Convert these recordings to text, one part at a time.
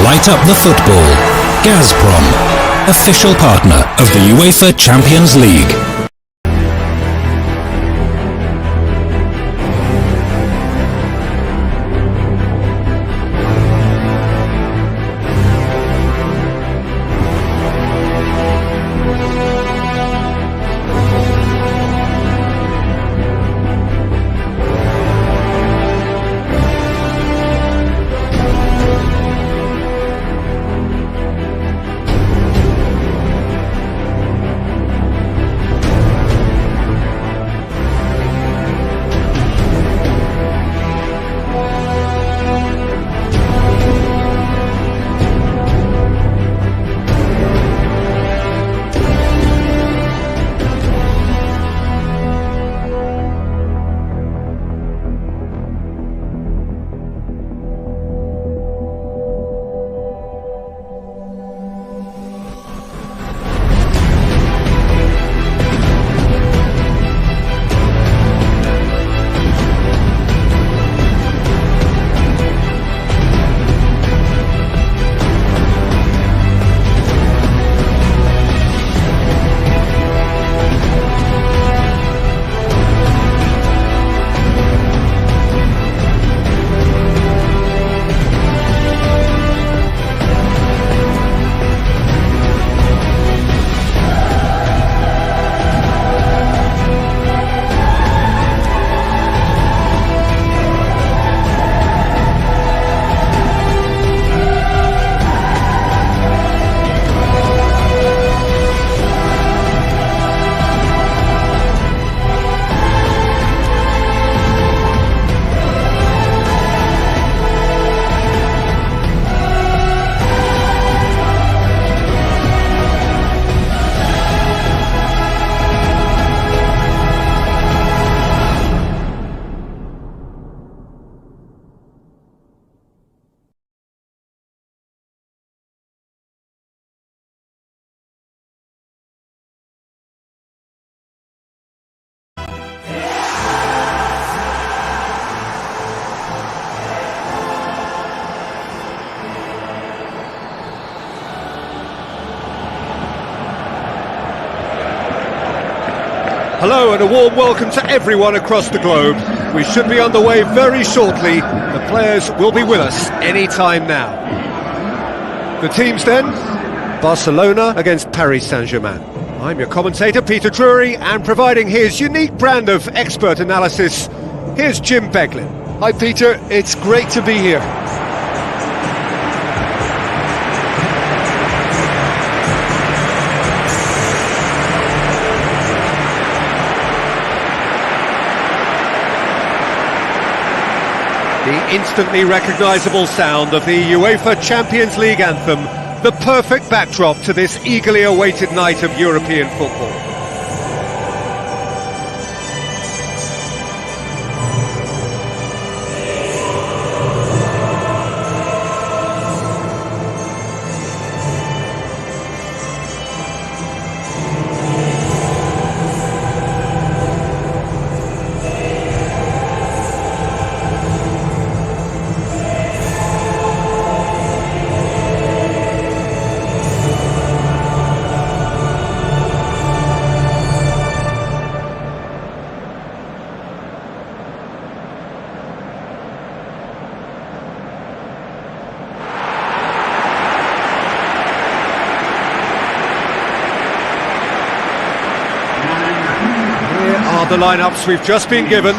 light up the football. Gazprom, official partner of the UEFA Champions League. Hello and a warm welcome to everyone across the globe. We should be on the way very shortly. The players will be with us any time now. The teams then, Barcelona against Paris Saint-Germain. I'm your commentator Peter Drury, and providing his unique brand of expert analysis, here's Jim Beglin. Hi Peter, it's great to be here. The instantly recognisable sound of the UEFA Champions League anthem, the perfect backdrop to this eagerly awaited night of European football. The lineups we've just been given.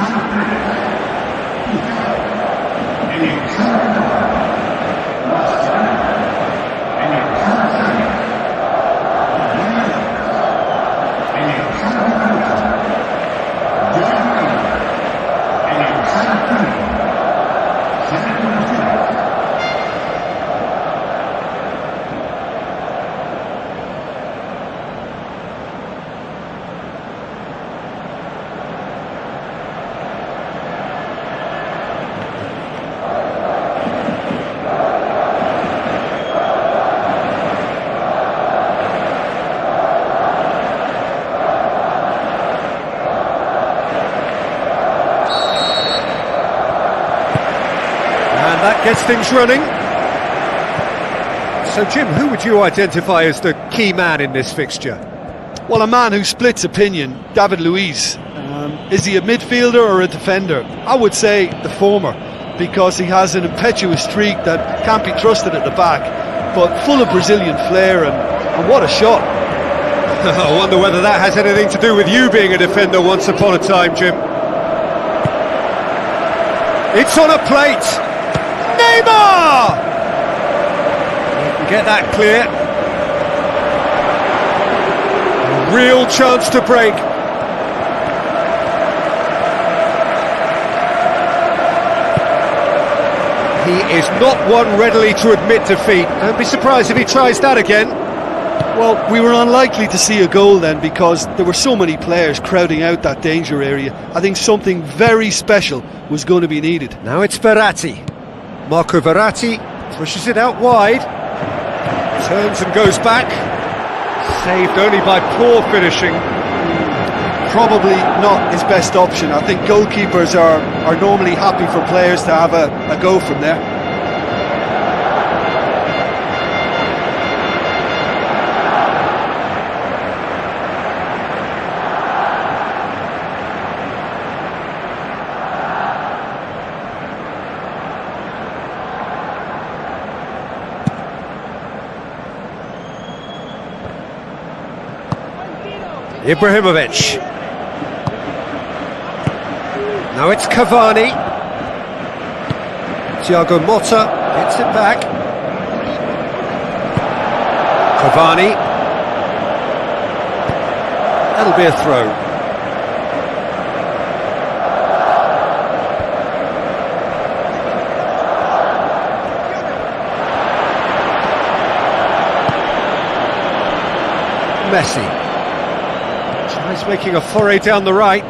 That gets things running. So Jim, who would you identify as the key man in this fixture? Well, a man who splits opinion, David Luiz. Is he a midfielder or a defender? I would say the former, because he has an impetuous streak that can't be trusted at the back, but full of Brazilian flair, and what a shot. I wonder whether that has anything to do with you being a defender once upon a time, Jim. It's on a plate! Neymar! You can get that clear. A real chance to break. He is not one readily to admit defeat. Don't be surprised if he tries that again. Well, we were unlikely to see a goal then because there were so many players crowding out that danger area. I think something very special was going to be needed. Now it's Verratti. Marco Verratti pushes it out wide. Turns and goes back. Saved only by poor finishing. Probably not his best option. I think goalkeepers are normally happy for players to have a go from there. Ibrahimovic. Now it's Cavani. Thiago Motta gets it back. Cavani. That'll be a throw. Messi. He's making a foray down the right.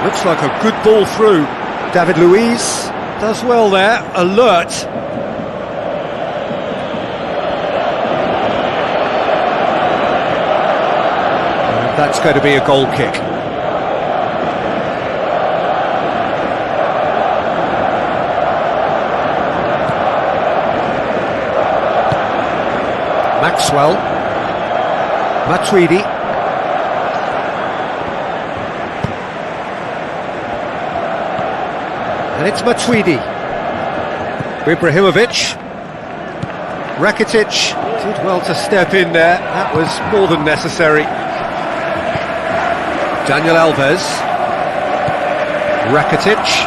Looks like a good ball through. David Luiz does well there, alert. And that's going to be a goal kick. Maxwell. Matuidi. And it's Matuidi. Ibrahimovic. Rakitic did well to step in there. That was more than necessary. Daniel Alves. Rakitic.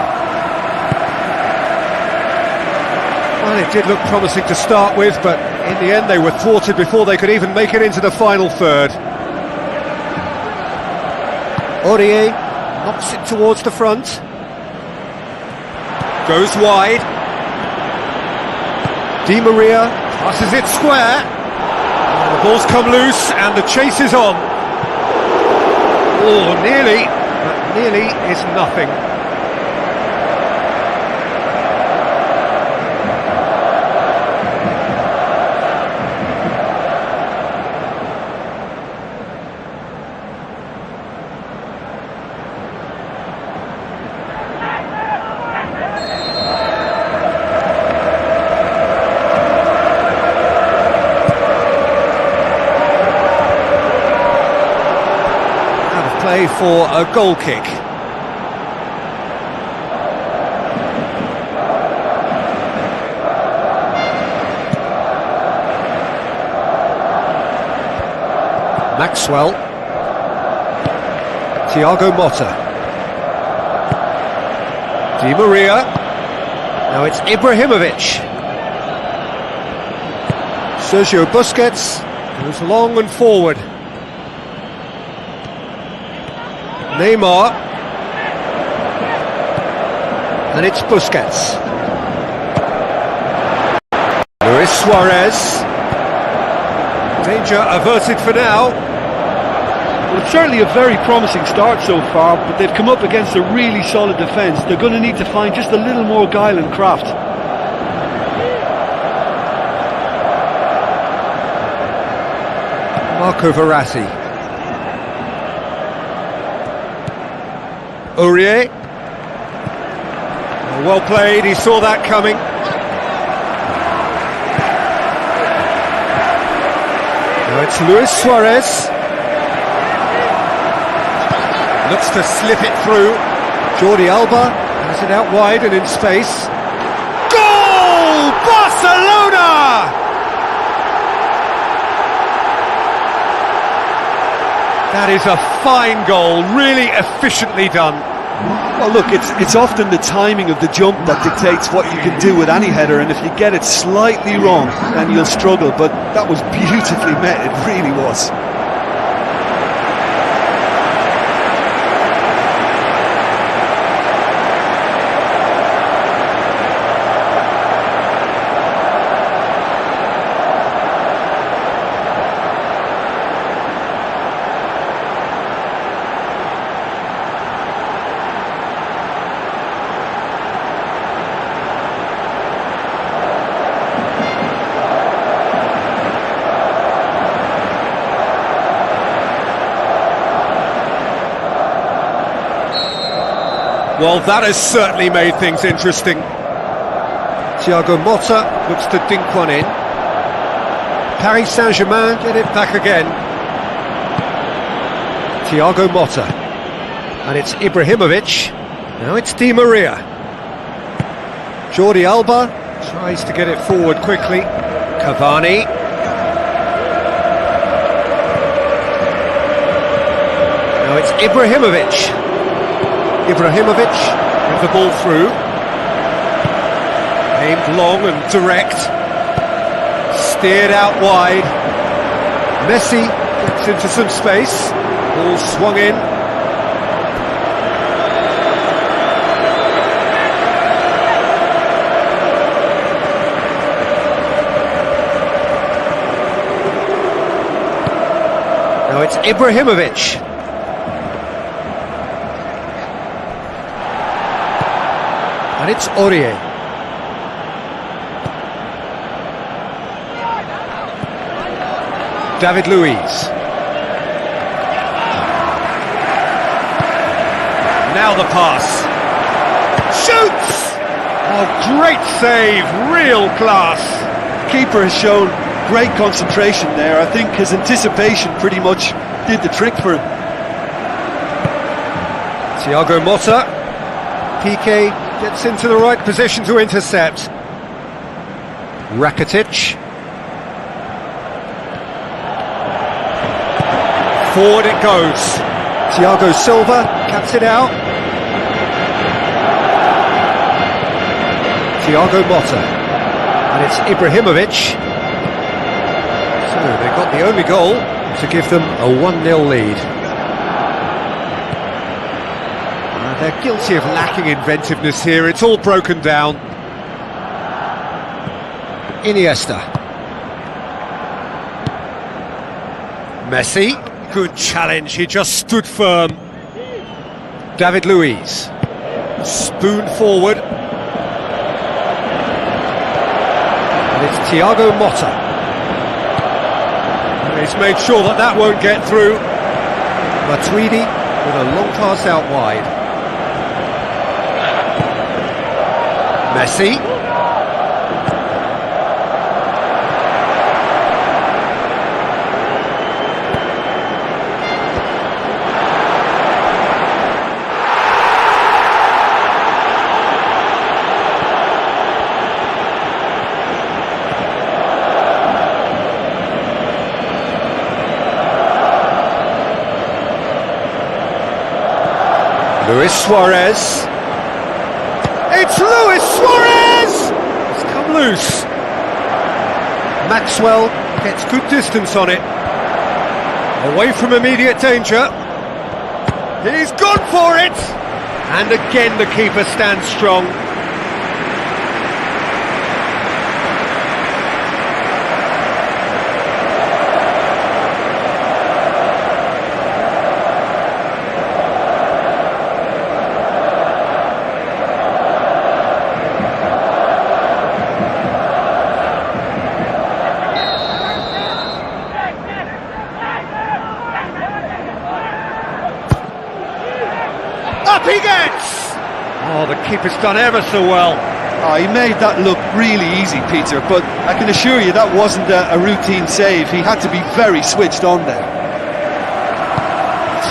Well, it did look promising to start with, but in the end they were thwarted before they could even make it into the final third. Aurier knocks it towards the front. Goes wide. Di Maria passes it square. The ball's come loose and the chase is on. Oh, nearly, but nearly is nothing. Play for a goal kick. Maxwell. Thiago Motta. Di Maria. Now it's Ibrahimovic. Sergio Busquets goes long and forward. Neymar. And it's Busquets. Luis Suarez. Danger averted for now. Well, it's certainly a very promising start so far, but they've come up against a really solid defence. They're going to need to find just a little more guile and craft. Marco Verratti. Aurier. Well played, he saw that coming. Now it's Luis Suarez. Looks to slip it through. Jordi Alba has it out wide and in space. Goal! Barcelona! That is a fine goal, really efficiently done. Well, look, it's often the timing of the jump that dictates what you can do with any header, and if you get it slightly wrong, then you'll struggle. But that was beautifully met, it really was. Well, that has certainly made things interesting. Thiago Motta looks to dink one in. Paris Saint-Germain get it back again. Thiago Motta. And it's Ibrahimovic. Now it's Di Maria. Jordi Alba tries to get it forward quickly. Cavani. Now it's Ibrahimovic. Ibrahimovic with the ball through. Aimed long and direct. Steered out wide. Messi gets into some space. Ball swung in. Now it's Ibrahimovic. And it's Aurier. David Luiz. Now the pass. Shoots! Oh, great save, real class. Keeper has shown great concentration there. I think his anticipation pretty much did the trick for him. Thiago Motta. Piqué gets into the right position to intercept. Rakitic. Forward it goes. Thiago Silva cuts it out. Thiago Motta. And it's Ibrahimovic. So they got the only goal to give them a 1-0 lead. They're guilty of lacking inventiveness here. It's all broken down. Iniesta. Messi. Good challenge. He just stood firm. David Luiz. Spoon forward. And it's Thiago Motta. And he's made sure that that won't get through. Matuidi with a long pass out wide. Messi. Luis Suarez. It's Luis Suarez! It's come loose. Maxwell gets good distance on it. Away from immediate danger. He's gone for it! And again the keeper stands strong. Up he gets! Oh, the keeper's done ever so well. Oh, he made that look really easy, Peter, but I can assure you that wasn't a routine save. He had to be very switched on there.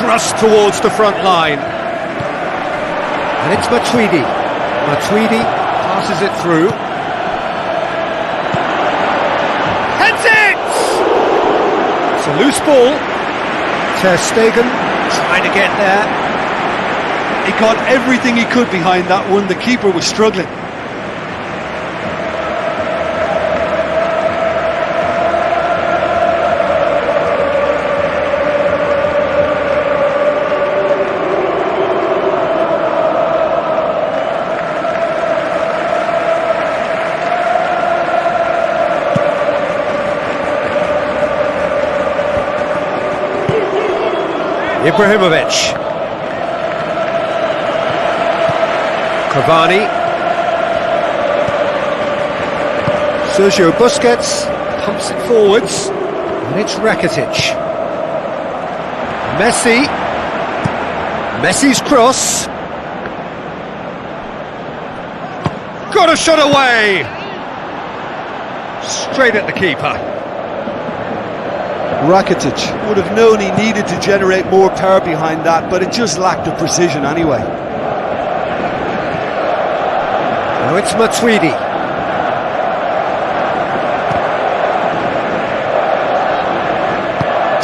Thrust towards the front line. And it's Matuidi. Matuidi passes it through. Heads it! It's a loose ball. Ter Stegen trying to get there. He got everything he could behind that one. The keeper was struggling. Ibrahimovic. Cavani. Sergio Busquets pumps it forwards. And it's Rakitic. Messi. Messi's cross. Got a shot away. Straight at the keeper. Rakitic would have known he needed to generate more power behind that, but it just lacked the precision anyway. Now it's Matuidi.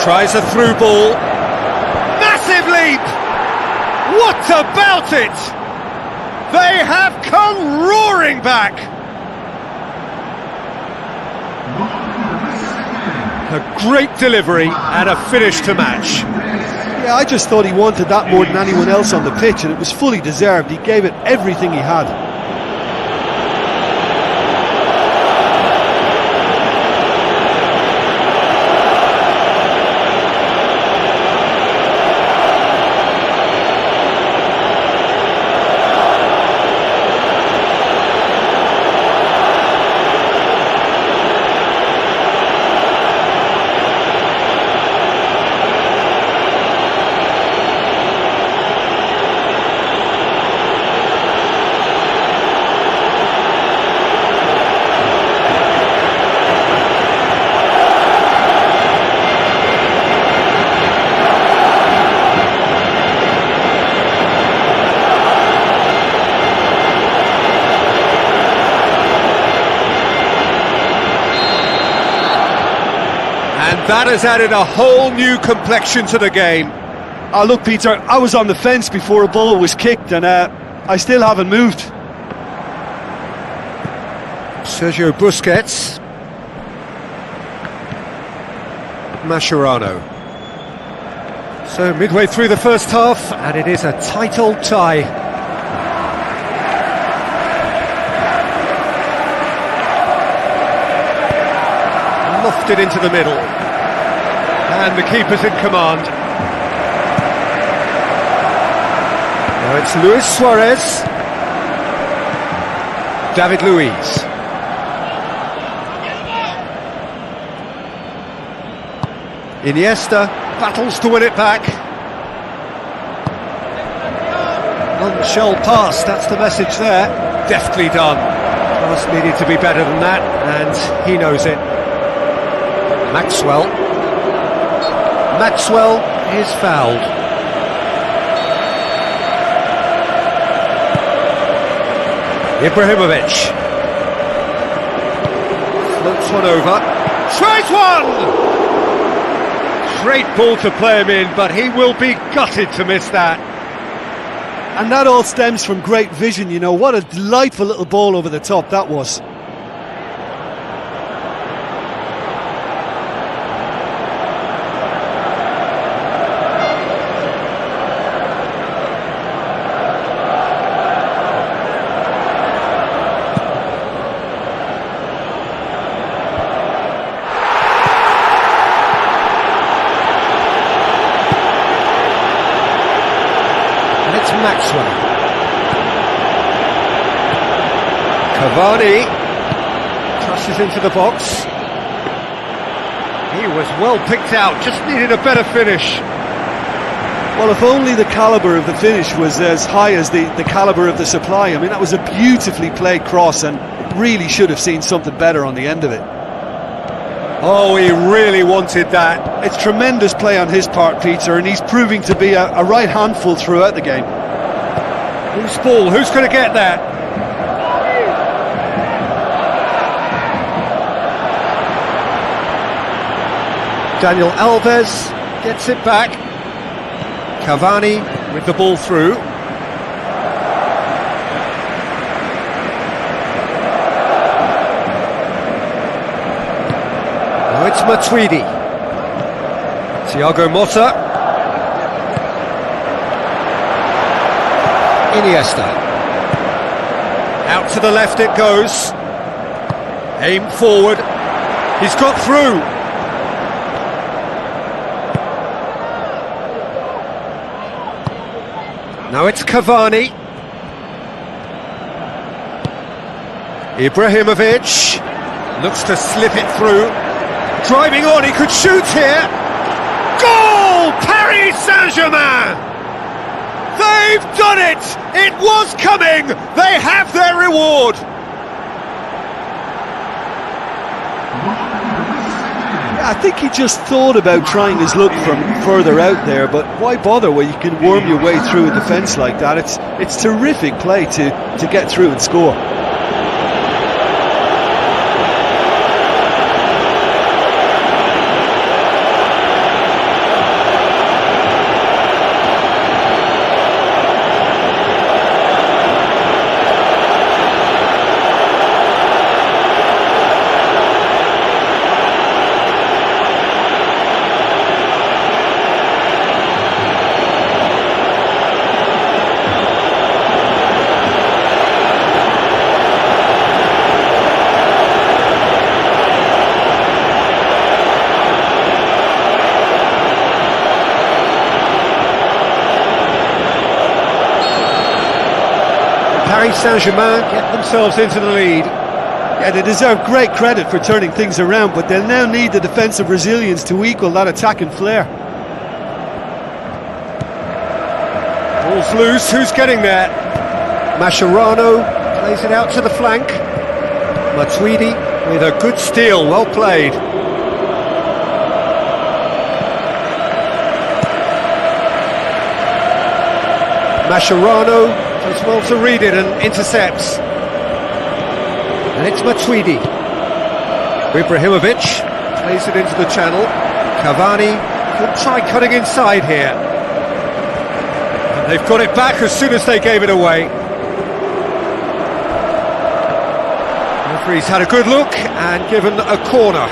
Tries a through ball. Massive leap! What about it? They have come roaring back! A great delivery and a finish to match. Yeah, I just thought he wanted that more than anyone else on the pitch, and it was fully deserved. He gave it everything he had. That has added a whole new complexion to the game. Oh, look, Peter, I was on the fence before a ball was kicked, and I still haven't moved. Sergio Busquets. Mascherano. So midway through the first half, and it is a tight old tie. Lofted into the middle. And the keeper's in command. Now it's Luis Suarez. David Luiz. Iniesta battles to win it back. Non-shell pass, that's the message there. Deftly done. Pass needed to be better than that, and he knows it. Maxwell is fouled. Ibrahimovic floats one over, tries one! Great ball to play him in, but he will be gutted to miss that. And that all stems from great vision, you know. What a delightful little ball over the top that was. Maxwell. Cavani crosses into the box. He was well picked out, just needed a better finish. Well, if only the calibre of the finish was as high as the calibre of the supply. I mean, that was a beautifully played cross and really should have seen something better on the end of it. Oh, he really wanted that. It's tremendous play on his part, Peter, and he's proving to be a right handful throughout the game. Who's ball? Who's going to get that? Daniel Alves gets it back. Cavani with the ball through. Now it's Matuidi. Thiago Motta. Iniesta. Out to the left it goes. Aim forward. He's got through. Now it's Cavani. Ibrahimovic looks to slip it through. Driving on, he could shoot here. Goal! Paris Saint-Germain! They've done it! It was coming! They have their reward! I think he just thought about trying his luck from further out there, but why bother when you can worm your way through a defence like that? It's terrific play to get through and score. Paris Saint-Germain get themselves into the lead. Yeah, they deserve great credit for turning things around, but they'll now need the defensive resilience to equal that attacking flair. Ball's loose, who's getting there? Mascherano plays it out to the flank. Matuidi with a good steal, well played. Mascherano does well to read it and intercepts. And it's Matuidi. Ibrahimovic plays it into the channel. Cavani could try cutting inside here. And they've got it back as soon as they gave it away. Referee's had a good look and given a corner.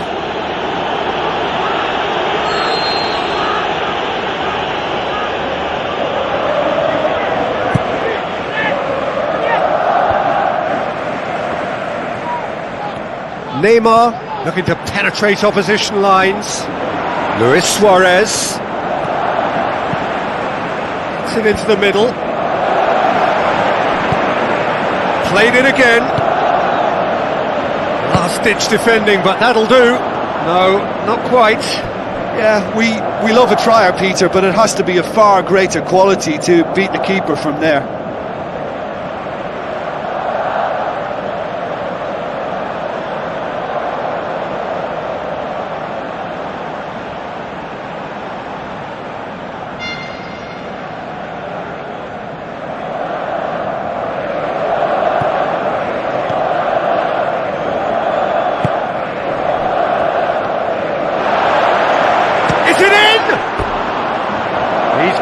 Neymar looking to penetrate opposition lines. Luis Suarez gets it into the middle. Played it again. Last-ditch defending, but that'll do. No, not quite. Yeah, we love a trier, Peter, but it has to be a far greater quality to beat the keeper from there.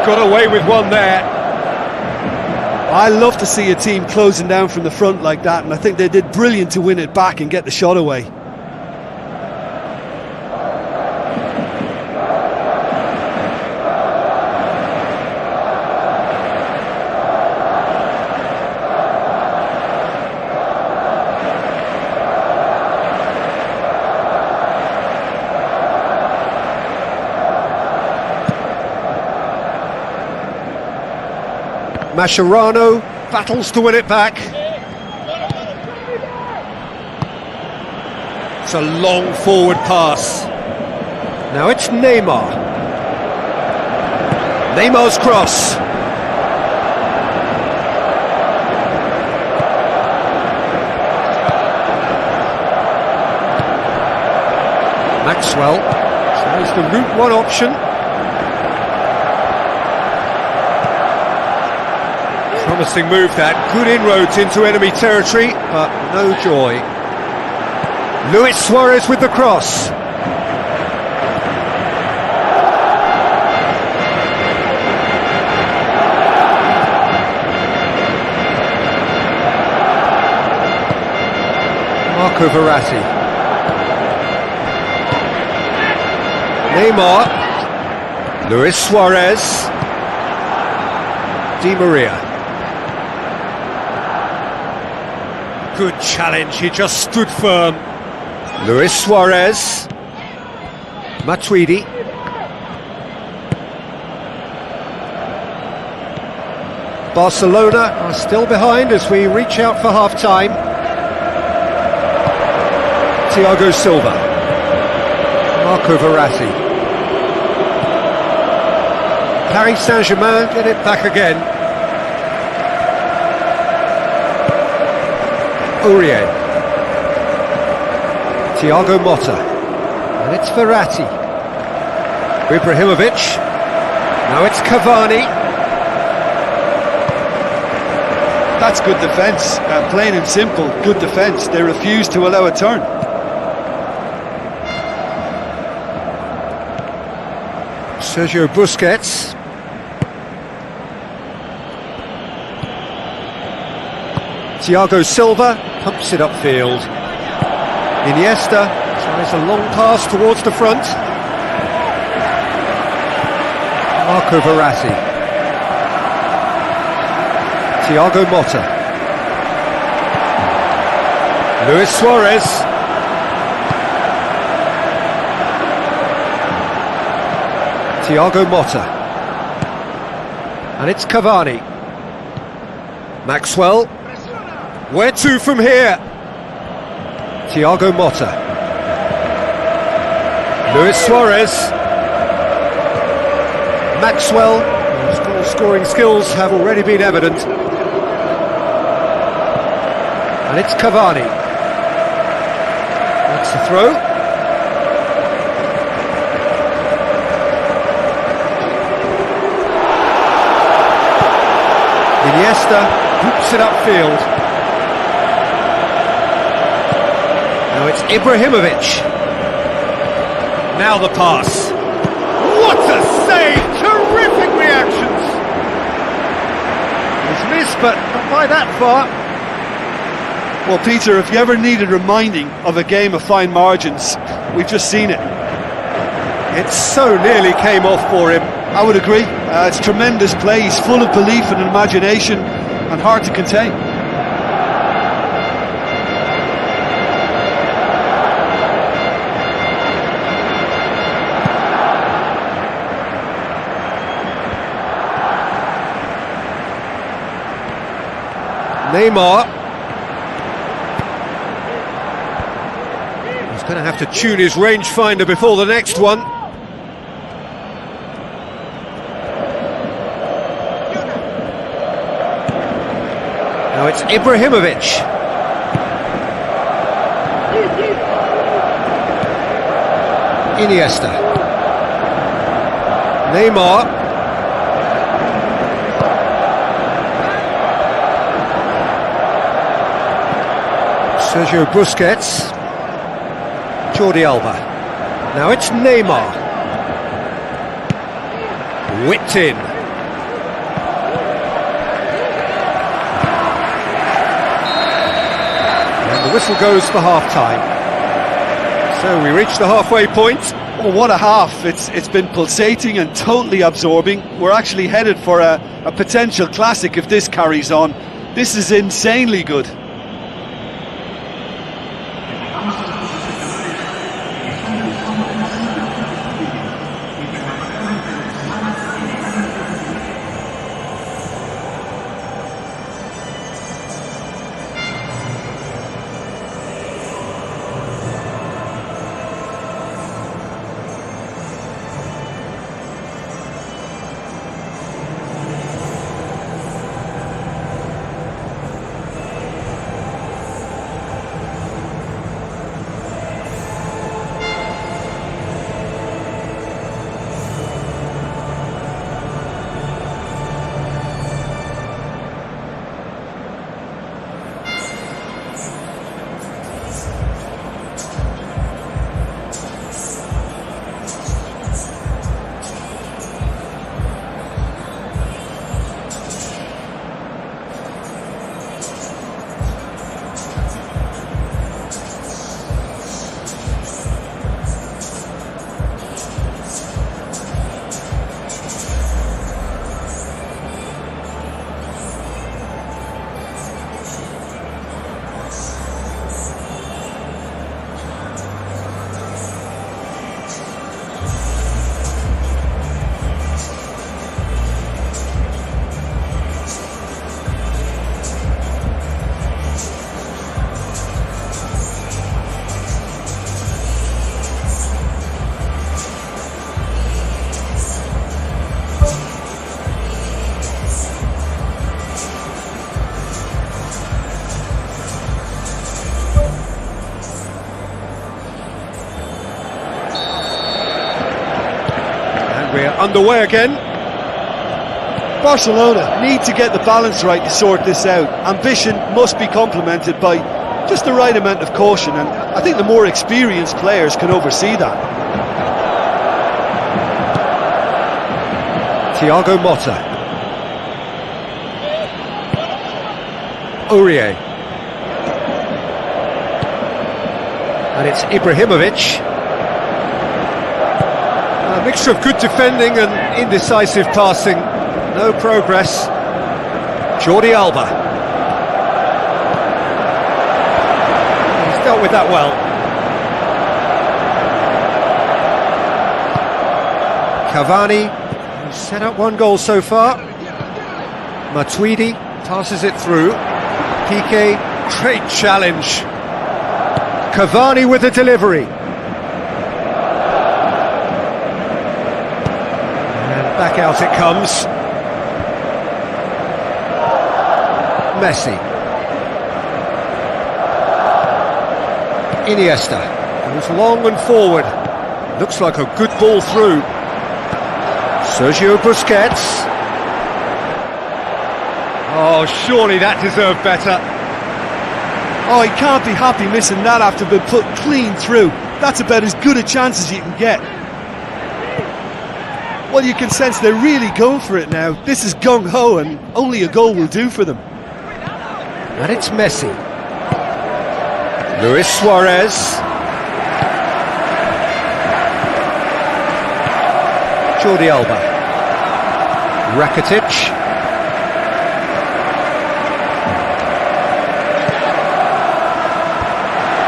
Got away with one there. I love to see a team closing down from the front like that, and I think they did brilliant to win it back and get the shot away. Mascherano battles to win it back. It's a long forward pass. Now it's Neymar. Neymar's cross. Maxwell tries the route one option. Promising move that, good inroads into enemy territory, but no joy. Luis Suarez with the cross. Marco Verratti. Neymar. Luis Suarez. Di Maria. Good challenge, he just stood firm. Luis Suarez. Matuidi. Barcelona are still behind as we reach out for half-time. Thiago Silva. Marco Verratti. Paris Saint-Germain get it back again. Aurier. Thiago Motta. And it's Verratti. Ibrahimovic. Now it's Cavani. That's good defence, plain and simple, good defence. They refuse to allow a turn. Sergio Busquets. Thiago Silva pumps it upfield. Iniesta tries a long pass towards the front. Marco Verratti. Thiago Motta. Luis Suarez. Thiago Motta. And it's Cavani. Maxwell. Where to from here? Thiago Motta. Luis Suarez. Maxwell, whose goal-scoring skills have already been evident. And it's Cavani. That's the throw. Iniesta hoops it upfield. Now it's Ibrahimovic. Now the pass. What a save! Terrific reactions! He's missed, but not by that far. Well, Peter, if you ever needed reminding of a game of fine margins, we've just seen it. It so nearly came off for him. I would agree. It's tremendous play. He's full of belief and imagination and hard to contain. Neymar. He's going to have to tune his rangefinder before the next one. Now it's Ibrahimovic. Iniesta. Neymar. Sergio Busquets. Jordi Alba. Now it's Neymar. Whipped in. And the whistle goes for half-time. So we reach the halfway point. Oh, what a half. It's been pulsating and totally absorbing. We're actually headed for a potential classic if this carries on. This is insanely good. We're underway again. Barcelona need to get the balance right to sort this out. Ambition must be complemented by just the right amount of caution, and I think the more experienced players can oversee that. Thiago Motta. Aurier. And it's Ibrahimovic. A mixture of good defending and indecisive passing. No progress. Jordi Alba. He's dealt with that well. Cavani, who's set up one goal so far. Matuidi passes it through. Piqué, great challenge. Cavani with the delivery. And back out it comes. Messi. Iniesta goes long and forward. Looks like a good ball through. Sergio Busquets. Oh, surely that deserved better. Oh, he can't be happy missing that after being put clean through. That's about as good a chance as you can get. Well, you can sense they're really going for it now. This is gung-ho, and only a goal will do for them. And it's Messi. Luis Suarez. Jordi Alba. Rakitic.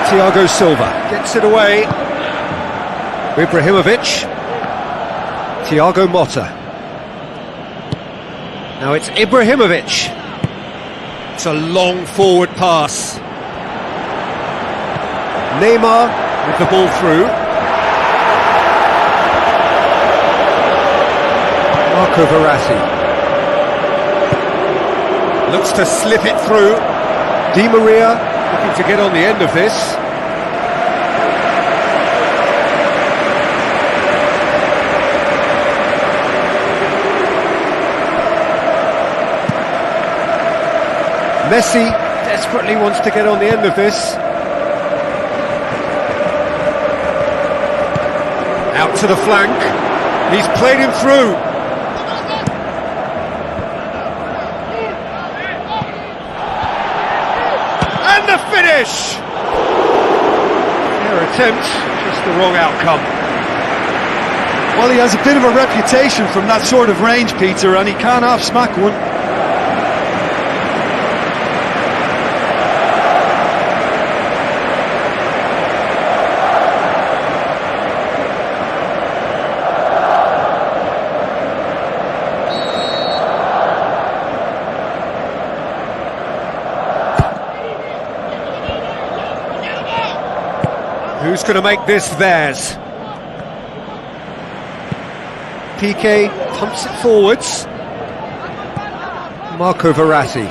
Thiago Silva gets it away. Ibrahimovic. Thiago Motta. Now it's Ibrahimovic. It's a long forward pass. Neymar with the ball through. Marco Verratti. Looks to slip it through. Di Maria looking to get on the end of this. Messi desperately wants to get on the end of this. Out to the flank. He's played him through. And the finish! Fair attempt, just the wrong outcome. Well, he has a bit of a reputation from that sort of range, Peter, and he can't half-smack one. Who's going to make this theirs? Piqué pumps it forwards. Marco Verratti.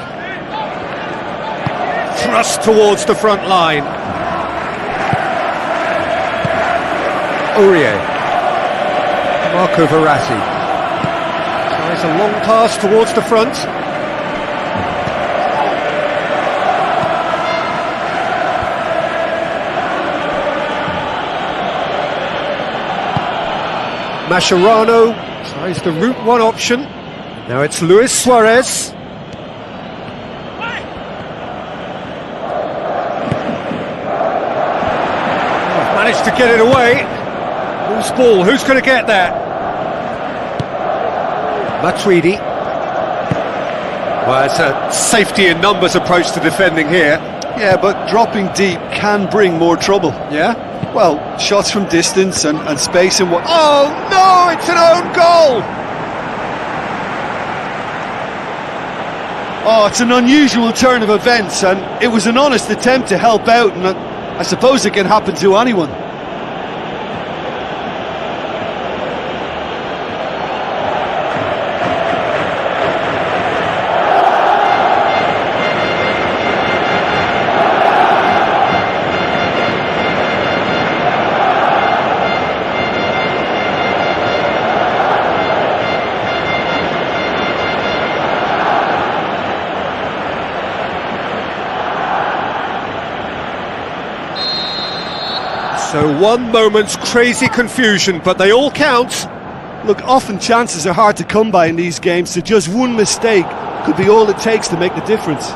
Thrust towards the front line. Aurier. Marco Verratti. Tries a long pass towards the front. Mascherano tries the route one option. Now it's Luis Suarez. Managed to get it away. Loose ball, who's going to get that? Matuidi. Well, it's a safety in numbers approach to defending here. Yeah, but dropping deep can bring more trouble. Yeah? Well, shots from distance and space and what... Oh no, it's an own goal! Oh, it's an unusual turn of events, and it was an honest attempt to help out, and I suppose it can happen to anyone. So one moment's crazy confusion, but they all count. Look, often chances are hard to come by in these games, so just one mistake could be all it takes to make the difference.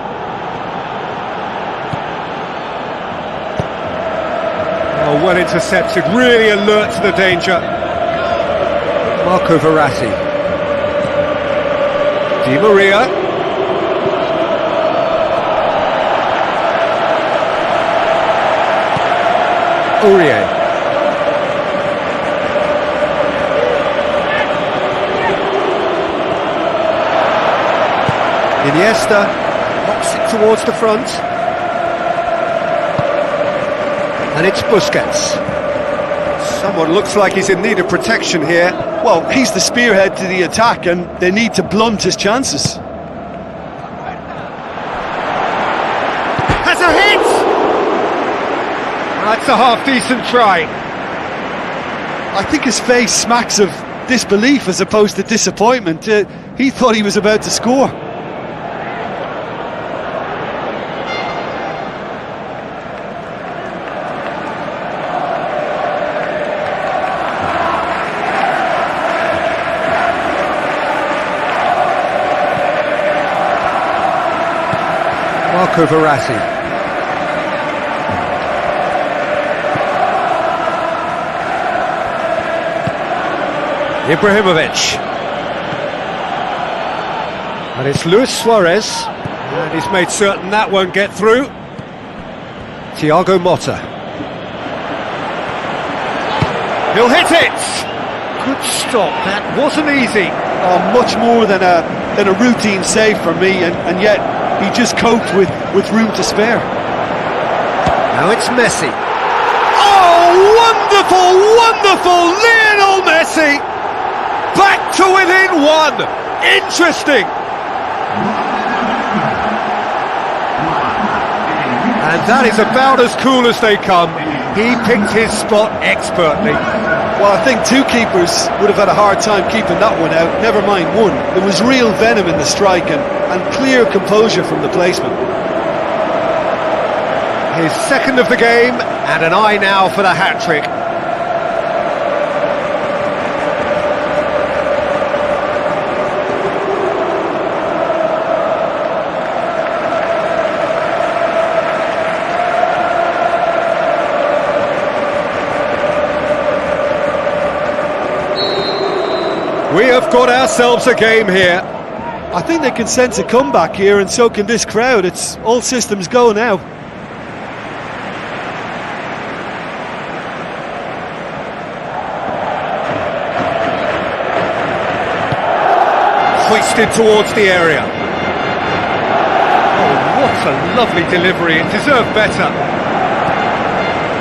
Oh, well intercepted, really alert to the danger. Marco Verratti. Di Maria. Aurier. Iniesta knocks it towards the front. And it's Busquets. Someone looks like he's in need of protection here. Well, he's the spearhead to the attack and they need to blunt his chances. Has a hit! That's a half-decent try. I think his face smacks of disbelief as opposed to disappointment. He thought he was about to score. Marco Verratti. Ibrahimovic. And it's Luis Suarez. And he's made certain that won't get through. Thiago Motta. He'll hit it! Good stop, that wasn't easy. Oh, much more than a routine save for me, and yet he just coped with room to spare. Now it's Messi. Oh, wonderful, wonderful! Lionel Messi! Back to within one! Interesting! And that is about as cool as they come. He picked his spot expertly. Well, I think two keepers would have had a hard time keeping that one out, never mind one. There was real venom in the strike and clear composure from the placement. His second of the game, and an eye now for the hat-trick. We have got ourselves a game here. I think they can sense a comeback here, and so can this crowd. It's all systems go now. Hoisted towards the area. Oh, what a lovely delivery. It deserved better.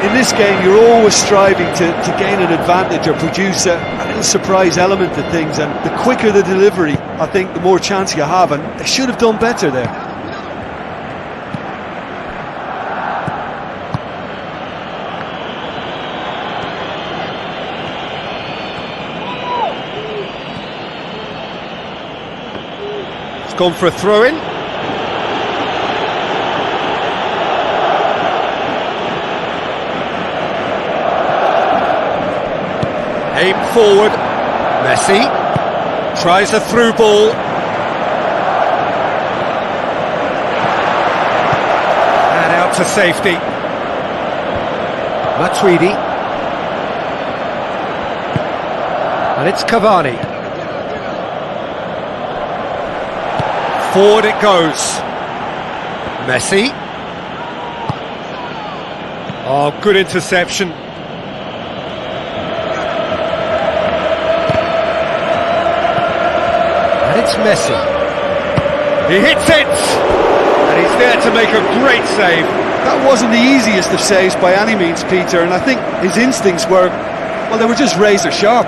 In this game, you're always striving to gain an advantage or produce a little surprise element to things, and the quicker the delivery, I think the more chance you have, and they should have done better there. It's gone for a throw-in. Aim forward, Messi tries a through ball. And out to safety. Matuidi. And it's Cavani. Forward it goes. Messi. Oh, good interception. It's Messi. He hits it! And he's there to make a great save. That wasn't the easiest of saves by any means, Peter, and I think his instincts were, well, they were just razor sharp.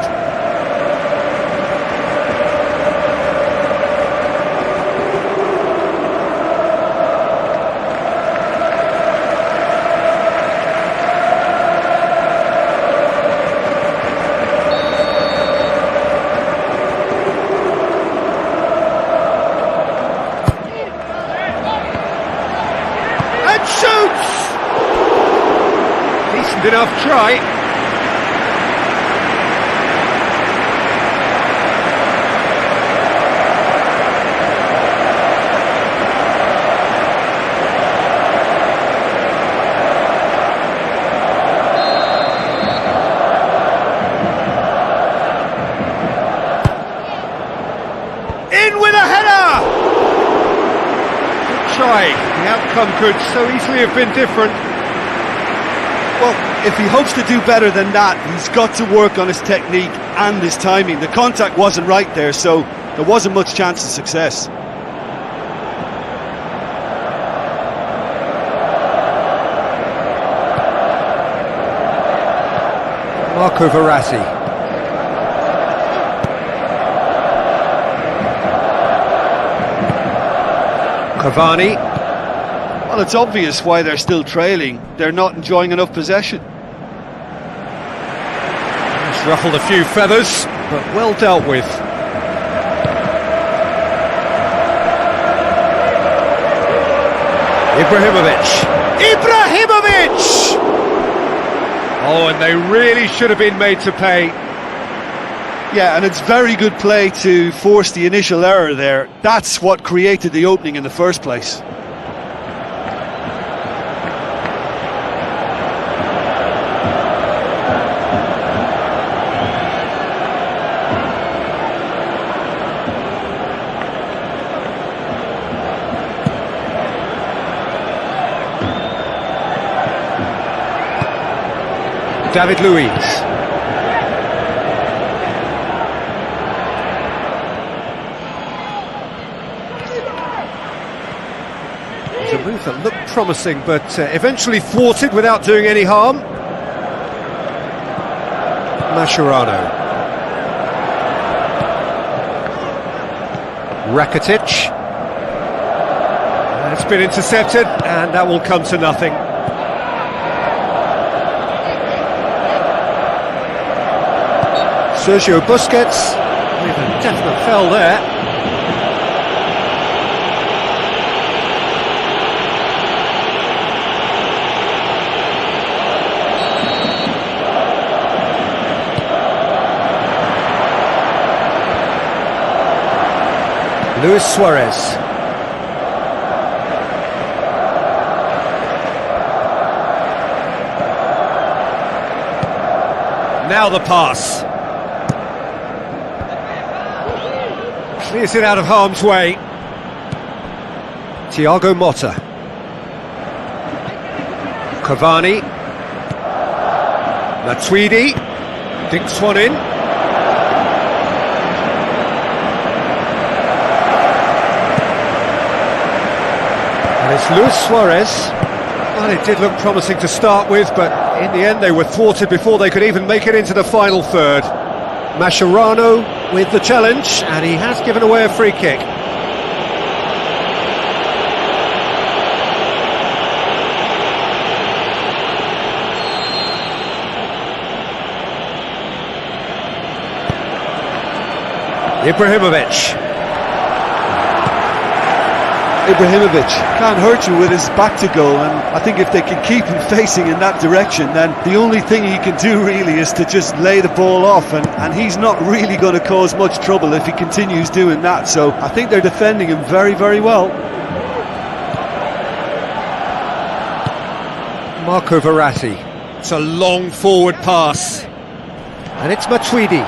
Decent enough try. In with a header! Good try. The outcome could so easily have been different. Well, if he hopes to do better than that, he's got to work on his technique and his timing. The contact wasn't right there, so there wasn't much chance of success. Marco Verratti. Cavani. Well, it's obvious why they're still trailing. They're not enjoying enough possession. He's ruffled a few feathers, but well dealt with. Ibrahimovic! Oh, and they really should have been made to pay. Yeah, and it's very good play to force the initial error there. That's what created the opening in the first place. David Luiz. It's a move that looked promising, but eventually thwarted without doing any harm. Mascherano. Rakitic. It's been intercepted, and that will come to nothing. Sergio Busquets with a definite foul there. Luis Suarez. Now the pass. Clears it out of harm's way. Thiago Motta. Cavani. Matuidi. Dinks one in. And it's Luis Suarez. Well, it did look promising to start with, but in the end they were thwarted before they could even make it into the final third. Mascherano with the challenge, and he has given away a free kick. Ibrahimovic can't hurt you with his back to goal, and I think if they can keep him facing in that direction, then the only thing he can do really is to just lay the ball off, and he's not really going to cause much trouble if he continues doing that. So I think they're defending him very, very well. Marco Verratti. It's a long forward pass, and it's Matuidi.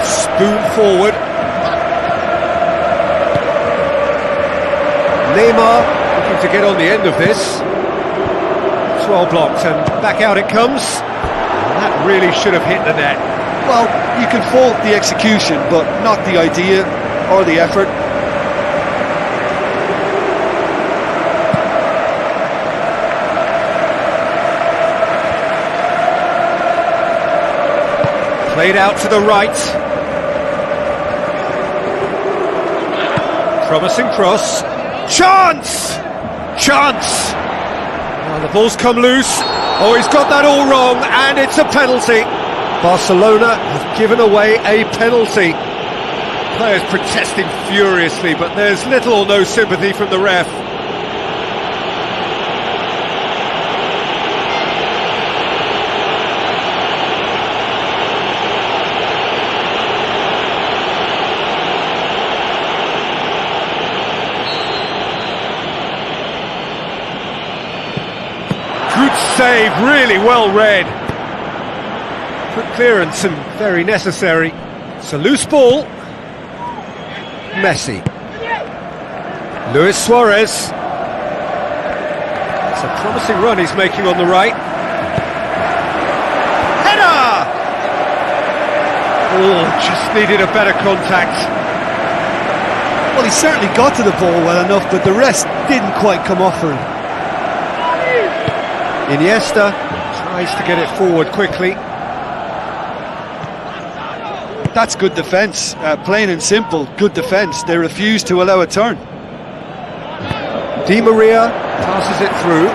Spoon forward. Neymar looking to get on the end of this. It's well blocked, and back out it comes. And that really should have hit the net. Well, you can fault the execution, but not the idea or the effort. Played out to the right. Promising cross. Chance! Chance! Oh, the ball's come loose. Oh, he's got that all wrong, and it's a penalty. Barcelona have given away a penalty. Players protesting furiously, but there's little or no sympathy from the ref. Good save, really well read. Good clearance and very necessary. It's a loose ball. Messi. Luis Suarez. It's a promising run he's making on the right. Header! Oh, just needed a better contact. Well, he certainly got to the ball well enough, but the rest didn't quite come off for him. Iniesta tries to get it forward quickly. That's good defence, plain and simple, good defence. They refuse to allow a turn. Di Maria passes it through.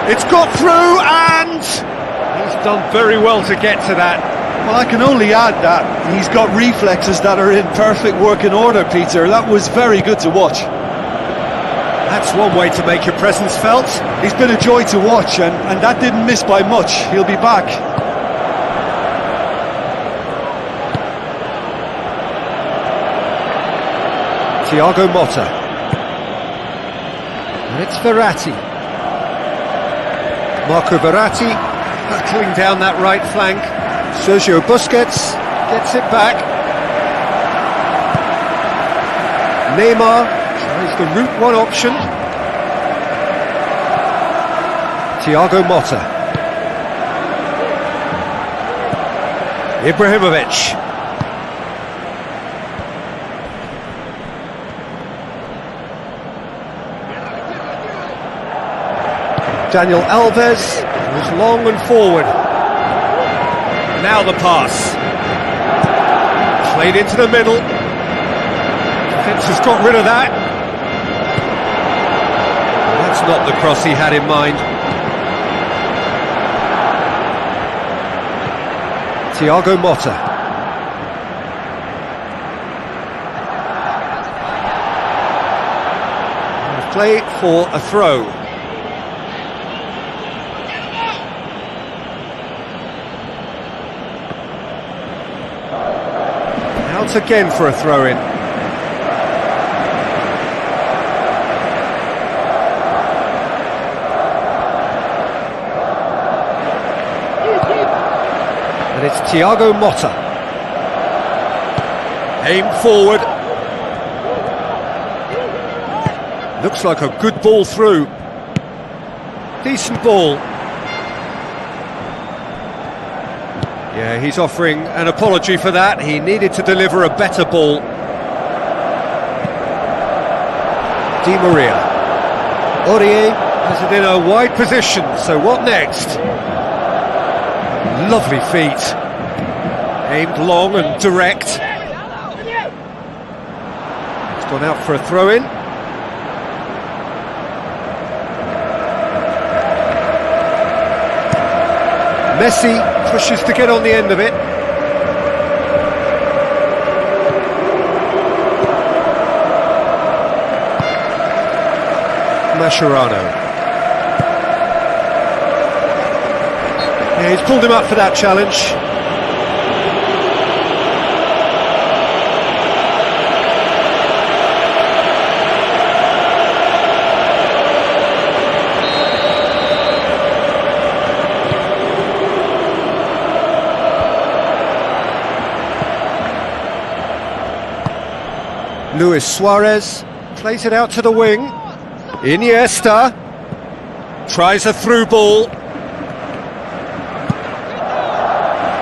It's got through and he's done very well to get to that. Well, I can only add that he's got reflexes that are in perfect working order, Peter. That was very good to watch. That's one way to make your presence felt. He's been a joy to watch, and that didn't miss by much. He'll be back. Thiago Motta. And it's Verratti. Marco Verratti battling down that right flank. Sergio Busquets gets it back. Neymar tries the route one option. Thiago Motta. Ibrahimovic. Daniel Alves was long and forward. Now the pass. Played into the middle. Defence has got rid of that. That's not the cross he had in mind. Thiago Motta. Play for a throw. Out again for a throw-in. And it's Thiago Motta. Aim forward. Looks like a good ball through. Decent ball. Yeah, he's offering an apology for that. He needed to deliver a better ball. Di Maria. Aurier has it in a wide position, so what next? Lovely feet. Aimed long and direct. It's gone out for a throw-in. Messi pushes to get on the end of it. Mascherano. Yeah, he's pulled him up for that challenge. Luis Suarez plays it out to the wing. Iniesta tries a through ball.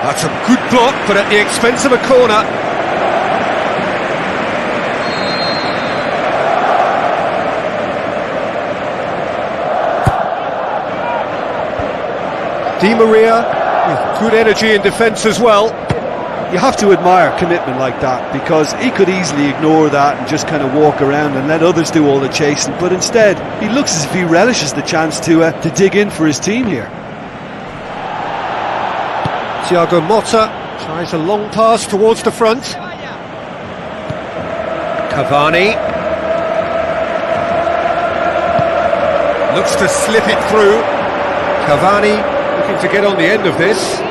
That's a good block, but at the expense of a corner. Di Maria with good energy in defence as well. You have to admire commitment like that, because he could easily ignore that and just kind of walk around and let others do all the chasing, but instead he looks as if he relishes the chance to dig in for his team here. Thiago Motta tries a long pass towards the front. Cavani looks to slip it through. Cavani looking to get on the end of this.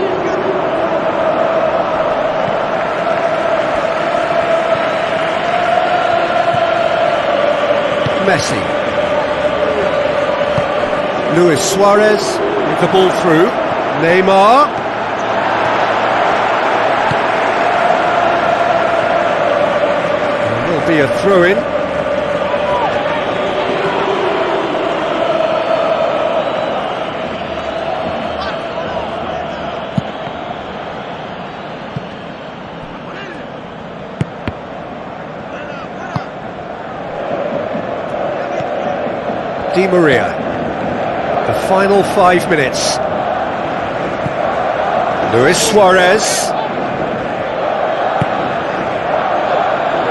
Messi. Luis Suarez with the ball through. Neymar. There will be a throw-in. Di Maria. The final 5 minutes. Luis Suarez.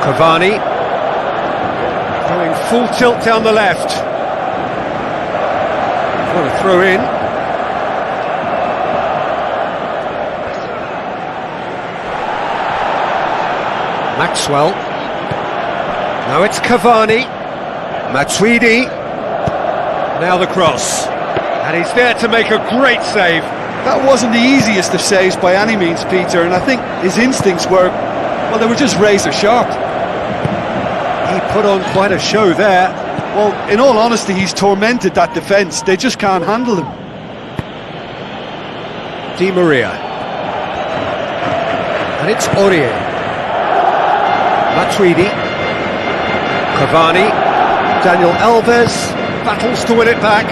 Cavani. Going full tilt down the left. What a throw in. Maxwell. Now it's Cavani. Matuidi. Now the cross. And he's there to make a great save. That wasn't the easiest of saves by any means, Peter, and I think his instincts were, well, they were just razor sharp. He put on quite a show there. Well, in all honesty, he's tormented that defence. They just can't handle him. Di Maria. And it's Aurier. Matuidi. Cavani. Daniel Alves battles to win it back.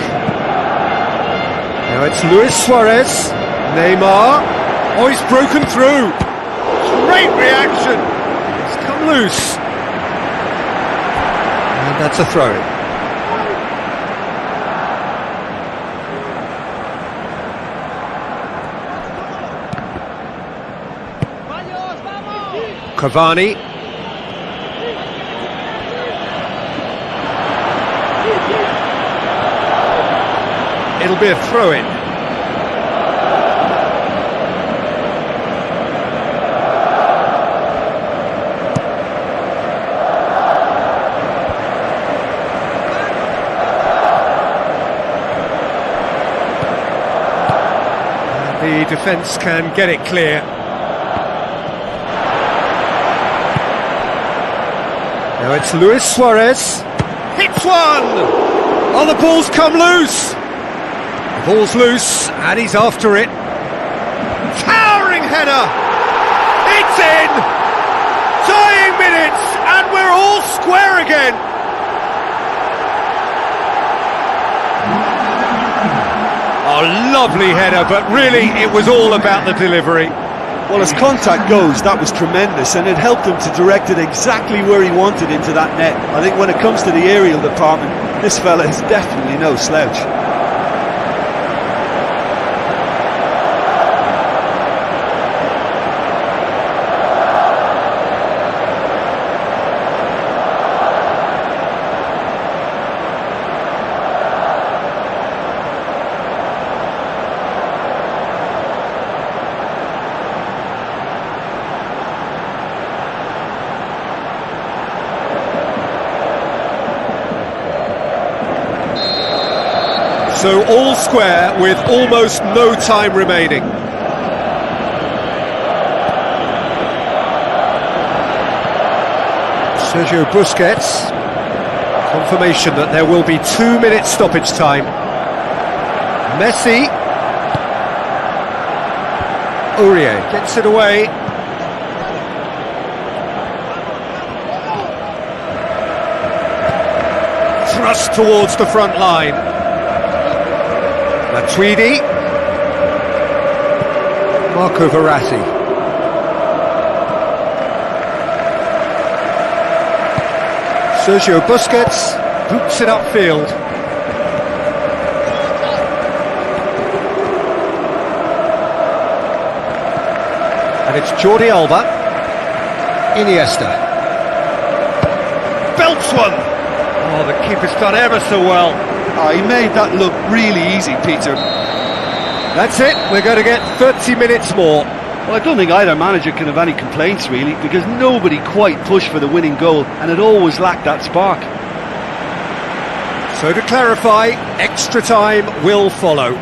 Now it's Luis Suarez. Neymar. Oh, he's broken through. Great reaction. It's come loose. And that's a throw. Cavani. It'll be a throw-in. The defence can get it clear. Now it's Luis Suarez. Hits one! Oh, the ball's come loose! The ball's loose, and he's after it. Towering header! It's in! Dying minutes, and we're all square again! Oh, lovely header, but really it was all about the delivery. Well, as contact goes, that was tremendous, and it helped him to direct it exactly where he wanted into that net. I think when it comes to the aerial department, this fella is definitely no slouch. So all square with almost no time remaining. Sergio Busquets. Confirmation that there will be 2 minutes stoppage time. Messi. Aurier gets it away. Thrust towards the front line. Matuidi. Marco Verratti. Sergio Busquets boots it upfield. And it's Jordi Alba. Iniesta. Belts one! Oh, the keeper's done ever so well. Oh, he made that look really easy, Peter. That's it, we're going to get 30 minutes more. Well, I don't think either manager can have any complaints, really, because nobody quite pushed for the winning goal, and it always lacked that spark. So to clarify, extra time will follow.